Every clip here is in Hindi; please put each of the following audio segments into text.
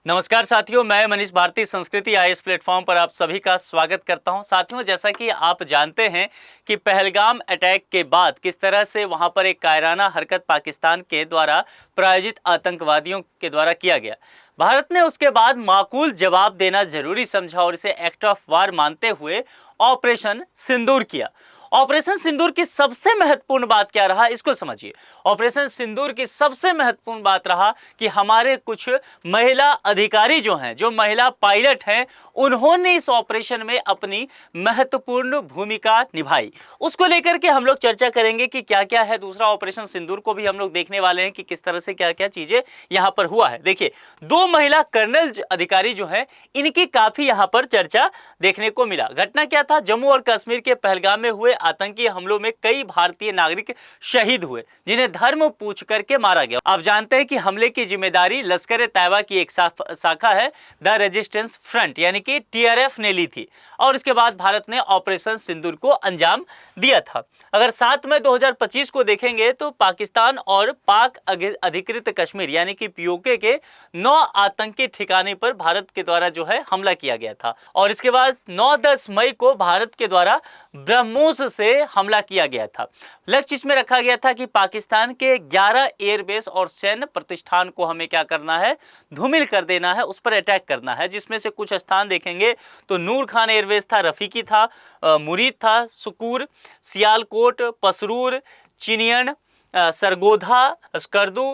नमस्कार साथियों, मैं मनीष भारती संस्कृति आईएएस प्लेटफॉर्म पर आप सभी का स्वागत करता हूं। साथियों, जैसा कि आप जानते हैं कि पहलगाम अटैक के बाद किस तरह से वहां पर एक कायराना हरकत पाकिस्तान के द्वारा प्रायोजित आतंकवादियों के द्वारा किया गया। भारत ने उसके बाद माकूल जवाब देना जरूरी समझा और इसे एक्ट ऑफ वार मानते हुए ऑपरेशन सिंदूर किया। ऑपरेशन सिंदूर की सबसे महत्वपूर्ण बात क्या रहा, इसको समझिए। ऑपरेशन सिंदूर की सबसे महत्वपूर्ण बात रहा कि हमारे कुछ महिला अधिकारी जो हैं, जो महिला पायलट हैं, उन्होंने इस ऑपरेशन में अपनी महत्वपूर्ण भूमिका निभाई। उसको लेकर के हम लोग चर्चा करेंगे कि क्या क्या है। दूसरा, ऑपरेशन सिंदूर को भी हम लोग देखने वाले हैं कि किस तरह से क्या क्या चीजें यहां पर हुआ है। देखिए, दो महिला कर्नल अधिकारी जो है, इनकी काफी यहां पर चर्चा देखने को मिला। घटना क्या था? जम्मू और कश्मीर के पहलगाम में हुए आतंकी हमलों में कई भारतीय नागरिक शहीद हुए, जिन्हें धर्म पूछ करके मारा गया। आप जानते हैं कि हमले की जिम्मेदारी लश्कर तैयबा की एक शाखा है, द रेजिस्टेंस फ्रंट यानी कि टीआरएफ ने ली थी, और इसके बाद भारत ने ऑपरेशन सिंदूर को अंजाम दिया था। अगर 7 मई 2025 को देखेंगे तो पाकिस्तान और पाक अधिकृत कश्मीर यानी कि पीओके के 9 आतंकी ठिकाने पर भारत के द्वारा जो है हमला किया गया था, और इसके बाद 9-10 मई को भारत के द्वारा ब्रह्मोस से हमला किया गया था। लक्ष्य इसमें रखा गया था कि पाकिस्तान के 11 एयरबेस और सैन्य प्रतिष्ठान को हमें क्या करना है, धूमिल कर देना है, उस पर अटैक करना है। जिसमें से कुछ स्थान देखेंगे तो नूर खान एयरबेस था, रफीकी था, मुरीद था, सुकूर, सियालकोट, पसरूर, चिनियन, सरगोधा, स्कर्दू,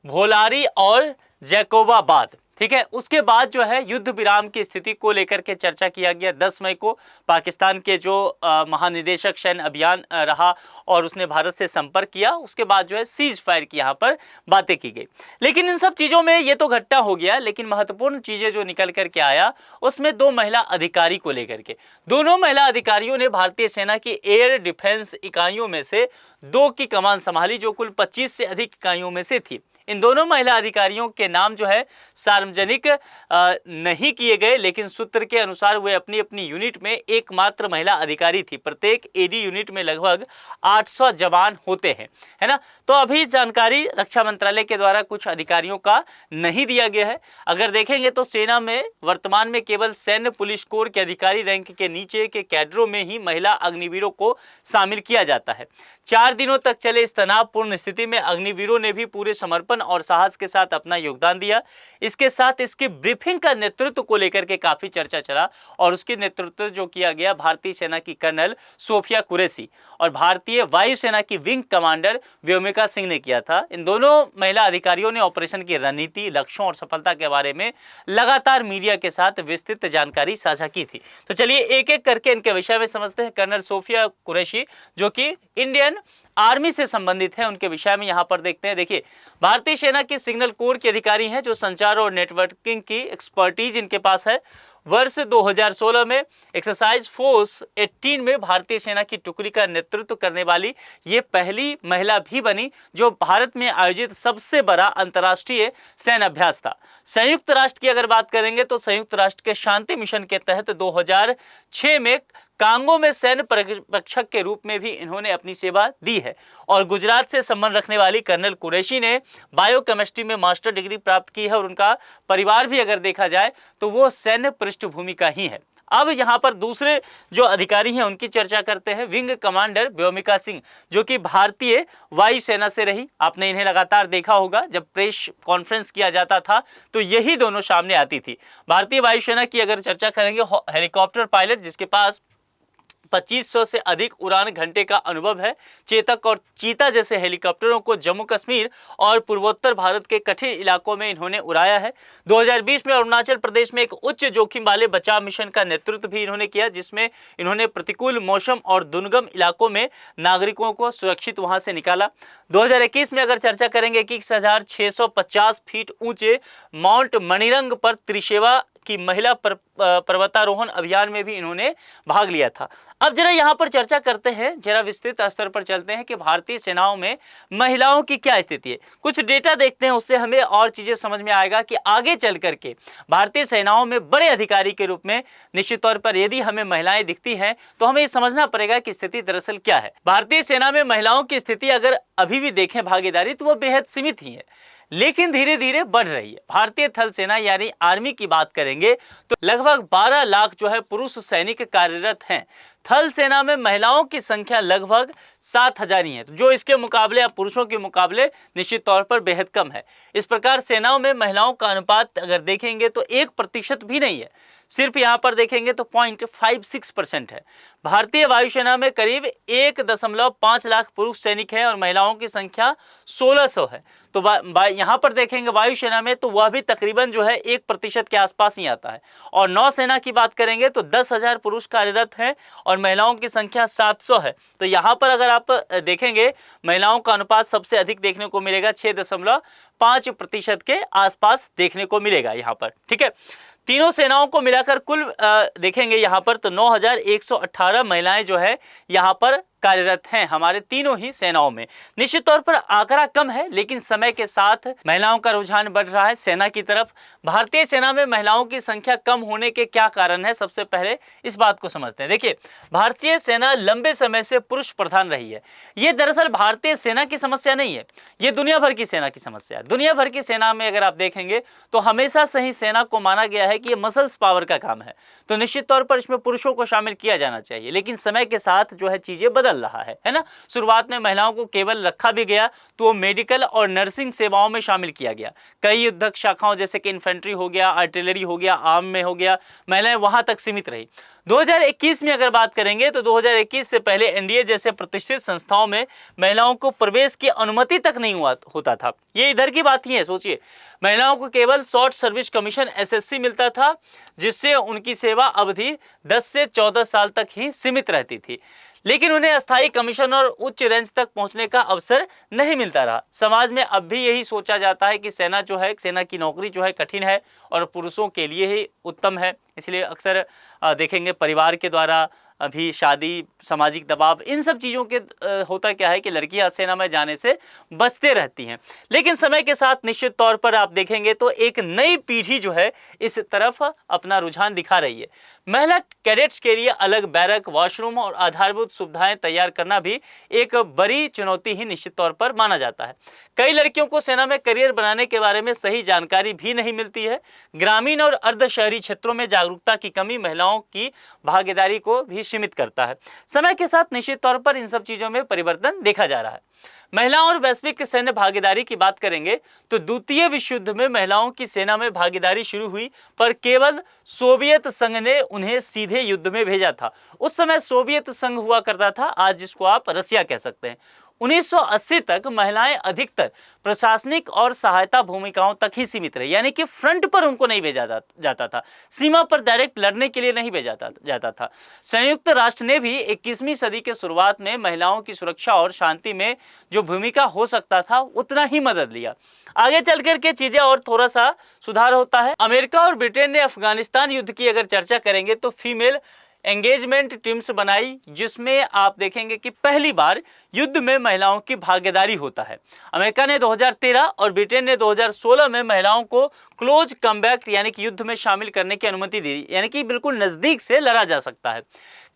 भोलारी और जैकोबाबाद। ठीक है। उसके बाद जो है युद्ध विराम की स्थिति को लेकर के चर्चा किया गया। 10 मई को पाकिस्तान के जो महानिदेशक सैन्य अभियान रहा और उसने भारत से संपर्क किया। उसके बाद जो है सीज फायर की यहाँ पर बातें की गई। लेकिन इन सब चीज़ों में ये तो घटना हो गया, लेकिन महत्वपूर्ण चीज़ें जो निकल करके आया उसमें 2 महिला अधिकारी को लेकर के। दोनों महिला अधिकारियों ने भारतीय सेना की एयर डिफेंस इकाइयों में से 2 की कमान संभाली, जो कुल 25 से अधिक इकाइयों में से थी। इन दोनों महिला अधिकारियों के नाम जो है सार्वजनिक नहीं किए गए, लेकिन सूत्र के अनुसार वे अपनी अपनी यूनिट में एकमात्र महिला अधिकारी थी। प्रत्येक एडी यूनिट में लगभग 800 जवान होते हैं, है ना। तो अभी जानकारी रक्षा मंत्रालय के द्वारा कुछ अधिकारियों का नहीं दिया गया है। अगर देखेंगे तो सेना में वर्तमान में केवल सैन्य पुलिस कोर के अधिकारी रैंक के नीचे के कैडरों में ही महिला अग्निवीरों को शामिल किया जाता है। 4 दिनों तक चले इस तनावपूर्ण स्थिति में अग्निवीरों ने भी पूरे समर्पण और साहस के साथ अपना योगदान दिया। इसके साथ इसकी ब्रीफिंग का नेतृत्व को लेकर के काफी चर्चा चला, और उसके नेतृत्व जो किया गया भारतीय सेना की कर्नल सोफिया कुरैशी और भारतीय वायुसेना की विंग कमांडर व्योमिका सिंह ने किया था। इन दोनों महिला अधिकारियों ने ऑपरेशन की रणनीति, लक्ष्यों और सफलता के बारे में लगातार मीडिया के साथ विस्तृत जानकारी साझा की थी। तो चलिए एक एक करके इनके विषय में समझते हैं। कर्नल सोफिया कुरैशी जो कि इंडियन आर्मी से संबंधित है, उनके विषय में यहां पर देखते हैं। देखिए, भारतीय सेना के सिग्नल कोर के अधिकारी हैं, जो संचार और नेटवर्किंग की एक्सपर्टीज इनके पास है। वर्ष 2016 में एक्सरसाइज फोर्स 18 में भारतीय सेना की टुकड़ी का नेतृत्व करने वाली ये पहली महिला भी बनी, जो भारत में आयोजित सबसे बड़ा अंतर्राष्ट्रीय सैन्य अभ्यास था। संयुक्त राष्ट्र की अगर बात करेंगे तो संयुक्त राष्ट्र के शांति मिशन के तहत 2006 में कांगो में सैन्य पर्यवेक्षक के रूप में भी इन्होंने अपनी सेवा दी है। और गुजरात से संबंध रखने वाली कर्नल कुरैशी ने बायोकेमिस्ट्री में मास्टर डिग्री प्राप्त की है, और उनका परिवार भी अगर देखा जाए तो वो सैन्य पृष्ठभूमि का ही है। अब यहाँ पर दूसरे जो अधिकारी हैं उनकी चर्चा करते हैं। विंग कमांडर व्योमिका सिंह, जो कि भारतीय वायुसेना से रही। आपने इन्हें लगातार देखा होगा, जब प्रेस कॉन्फ्रेंस किया जाता था तो यही दोनों सामने आती थी। भारतीय वायुसेना की अगर चर्चा करेंगे, हेलीकॉप्टर पायलट जिसके पास 2500 से अधिक उड़ान घंटे का अनुभव है। चेतक और चीता जैसे हेलीकॉप्टरों को जम्मू कश्मीर और पूर्वोत्तर भारत के कठिन इलाकों में इन्होंने उड़ाया है। 2020 में अरुणाचल प्रदेश में एक उच्च जोखिम वाले बचाव मिशन का नेतृत्व भी इन्होंने किया, जिसमें इन्होंने प्रतिकूल मौसम और दुर्गम इलाकों में नागरिकों को सुरक्षित वहां से निकाला। 2021 में अगर चर्चा करेंगे कि 1650 फीट ऊंचे माउंट मणिरंग पर त्रिसेवा की महिला पर्वतारोहण अभियान में भी इन्होंने भाग लिया था। अब जरा यहाँ पर चर्चा करते हैं, जरा विस्तृत स्तर पर चलते हैं कि भारतीय सेनाओं में महिलाओं की क्या स्थिति है। कुछ डेटा देखते हैं, उससे हमें और चीजें समझ में आएगा कि आगे चल करके भारतीय सेनाओं में बड़े अधिकारी के रूप में निश्चित तौर पर यदि हमें महिलाएं दिखती हैं तो हमें ये समझना पड़ेगा कि स्थिति दरअसल क्या है। भारतीय सेना में महिलाओं की स्थिति अगर अभी भी देखें भागीदारी, तो वो बेहद सीमित ही है। लेकिन धीरे धीरे बढ़ रही है। भारतीय थल सेना यानी आर्मी की बात करेंगे तो लगभग 12 लाख जो है पुरुष सैनिक कार्यरत हैं। थल सेना में महिलाओं की संख्या लगभग 7,000 ही है, जो इसके मुकाबले या पुरुषों के मुकाबले निश्चित तौर पर बेहद कम है। इस प्रकार सेनाओं में महिलाओं का अनुपात अगर देखेंगे तो 1% भी नहीं है, सिर्फ यहाँ पर देखेंगे तो 0.56% है। भारतीय वायुसेना में करीब 1.5 लाख पुरुष सैनिक हैं और महिलाओं की संख्या 1600 है। तो यहाँ पर देखेंगे वायुसेना में तो वह भी तकरीबन जो है 1% के आसपास ही आता है। और नौसेना की बात करेंगे तो 10,000 पुरुष कार्यरत हैं और महिलाओं की संख्या 700 है। तो यहाँ पर अगर आप देखेंगे महिलाओं का अनुपात सबसे अधिक देखने को मिलेगा, 6.5% के आसपास देखने को मिलेगा यहाँ पर। ठीक है, तीनों सेनाओं को मिलाकर कुल देखेंगे यहाँ पर तो 9,118 महिलाएं जो है यहाँ पर कार्यरत हैं हमारे तीनों ही सेनाओं में। निश्चित तौर पर आंकड़ा कम है, लेकिन समय के साथ महिलाओं का रुझान बढ़ रहा है सेना की तरफ। भारतीय सेना में महिलाओं की संख्या कम होने के क्या कारण है, सबसे पहले इस बात को समझते हैं। देखिए, भारतीय सेना लंबे समय से पुरुष प्रधान रही है। ये दरअसल भारतीय सेना की समस्या नहीं है, ये दुनिया भर की सेना की समस्या है। दुनिया भर की सेना में अगर आप देखेंगे तो हमेशा से ही सेना को माना गया है कि ये मसल्स पावर का काम है, तो निश्चित तौर पर इसमें पुरुषों को शामिल किया जाना चाहिए। लेकिन समय के साथ जो है चीजें बदल रहा है ना। शुरुआत में महिलाओं को केवल रखा भी गया तो वो मेडिकल और नर्सिंग सेवाओं में शामिल किया गया। कई युद्धक शाखाओं जैसे कि इन्फेंट्री हो गया, आर्टिलरी हो गया, आर्म में हो गया, महिलाएं वहां तक सीमित रही। 2021 में अगर बात करेंगे तो 2021 से पहले एनडीए जैसे प्रतिष्ठित संस्थाओं में महिलाओं को प्रवेश की अनुमति तक नहीं होता था। ये इधर की बात ही है। सोचिए, महिलाओं को केवल शॉर्ट सर्विस कमीशन एसएससी मिलता था, जिससे उनकी सेवा अवधि 10 से 14 साल तक ही सीमित रहती थी, लेकिन उन्हें अस्थायी कमीशन और उच्च रेंज तक पहुंचने का अवसर नहीं मिलता रहा। समाज में अब भी यही सोचा जाता है कि सेना जो है, सेना की नौकरी जो है कठिन है और पुरुषों के लिए ही उत्तम है। इसलिए अक्सर देखेंगे परिवार के द्वारा अभी शादी, सामाजिक दबाव, इन सब चीज़ों के होता क्या है कि लड़कियां सेना में जाने से बचते रहती हैं। लेकिन समय के साथ निश्चित तौर पर आप देखेंगे तो एक नई पीढ़ी जो है इस तरफ अपना रुझान दिखा रही है। महिला कैडेट्स के लिए अलग बैरक, वॉशरूम और आधारभूत सुविधाएं तैयार करना भी एक बड़ी चुनौती ही निश्चित तौर पर माना जाता है। कई लड़कियों को सेना में करियर बनाने के बारे में सही जानकारी भी नहीं मिलती है। ग्रामीण और अर्ध शहरी क्षेत्रों में जागरूकता की कमी महिलाओं की भागीदारी को भी सीमित करता है। समय के साथ निश्चित तौर पर इन सब चीजों में परिवर्तन देखा जा रहा है। महिलाओं और वैश्विक सैन्य भागीदारी की बात करेंगे तो द्वितीय विश्व युद्ध में महिलाओं की सेना में भागीदारी शुरू हुई, पर केवल सोवियत संघ ने उन्हें सीधे युद्ध में भेजा था। उस समय सोवियत संघ हुआ करता था, आज जिसको आप रसिया कह सकते हैं। 1980 तक महिलाएं अधिकतर प्रशासनिक और सहायता भूमिकाओं तक ही सीमित रही, यानी कि फ्रंट पर उनको नहीं भेजा जाता था, सीमा पर डायरेक्ट लड़ने के लिए नहीं भेजा जाता था। संयुक्त राष्ट्र ने भी 21वीं सदी के शुरुआत में महिलाओं की सुरक्षा और शांति में जो भूमिका हो सकता था उतना ही मदद लिया। आगे चल करके चीजें और थोड़ा सा सुधार होता है। अमेरिका और ब्रिटेन ने अफगानिस्तान युद्ध की अगर चर्चा करेंगे तो फीमेल एंगेजमेंट टीम्स बनाई, जिसमें आप देखेंगे कि पहली बार युद्ध में महिलाओं की भागीदारी होता है। अमेरिका ने 2013 और ब्रिटेन ने 2016 में महिलाओं को क्लोज कम्बैट यानी कि युद्ध में शामिल करने की अनुमति दी, यानी कि बिल्कुल नजदीक से लड़ा जा सकता है।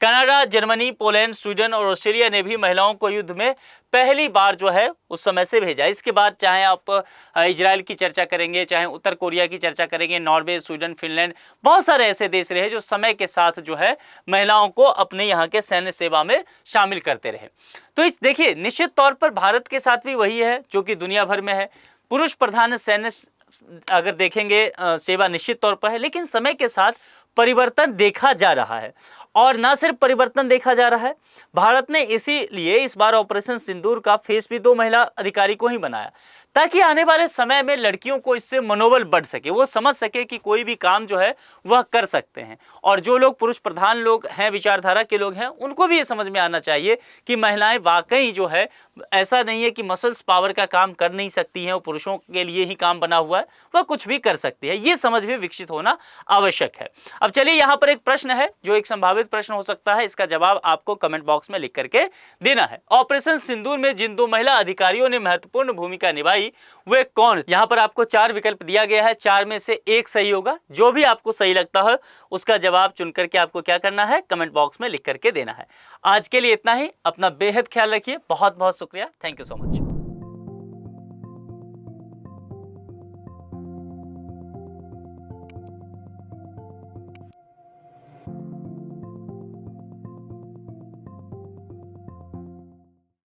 कनाडा, जर्मनी, पोलैंड, स्वीडन और ऑस्ट्रेलिया ने भी महिलाओं को युद्ध में पहली बार जो है उस समय से भेजा। इसके बाद चाहे आप इजराइल की चर्चा करेंगे, चाहे उत्तर कोरिया की चर्चा करेंगे, नॉर्वे, स्वीडन, फिनलैंड, बहुत सारे ऐसे देश रहे जो समय के साथ जो है महिलाओं को अपने यहाँ के सैन्य सेवा में शामिल करते रहे। तो इस देखिए, निश्चित तौर पर भारत के साथ भी वही है जो कि दुनिया भर में है। पुरुष प्रधान सैन्य अगर देखेंगे सेवा निश्चित तौर पर है, लेकिन समय के साथ परिवर्तन देखा जा रहा है। और ना सिर्फ परिवर्तन देखा जा रहा है, भारत ने इसीलिए इस बार ऑपरेशन सिंदूर का फेस भी 2 महिला अधिकारी को ही बनाया, ताकि आने वाले समय में लड़कियों को इससे मनोबल बढ़ सके, वो समझ सके कि कोई भी काम जो है वह कर सकते हैं। और जो लोग पुरुष प्रधान लोग हैं, विचारधारा के लोग हैं, उनको भी ये समझ में आना चाहिए कि महिलाएं वाकई जो है ऐसा नहीं है कि मसल्स पावर का काम कर नहीं सकती हैं, वो पुरुषों के लिए ही काम बना हुआ है, वह कुछ भी कर सकती है। ये समझ भी विकसित होना आवश्यक है। अब चलिए, यहाँ पर एक प्रश्न है जो एक संभावित प्रश्न हो सकता है, इसका जवाब आपको कमेंट बॉक्स में लिख करके देना है। ऑपरेशन सिंदूर में जिन 2 महिला अधिकारियों ने महत्वपूर्ण भूमिका निभाई वे कौन? यहाँ पर आपको 4 विकल्प दिया गया है, 4 में से एक सही होगा। जो भी आपको सही लगता है उसका जवाब चुन करके आपको क्या करना है, कमेंट बॉक्स में लिख करके देना है। आज के लिए इतना ही। अपना बेहद ख्याल रखिए। बहुत बहुत शुक्रिया। Thank you so much.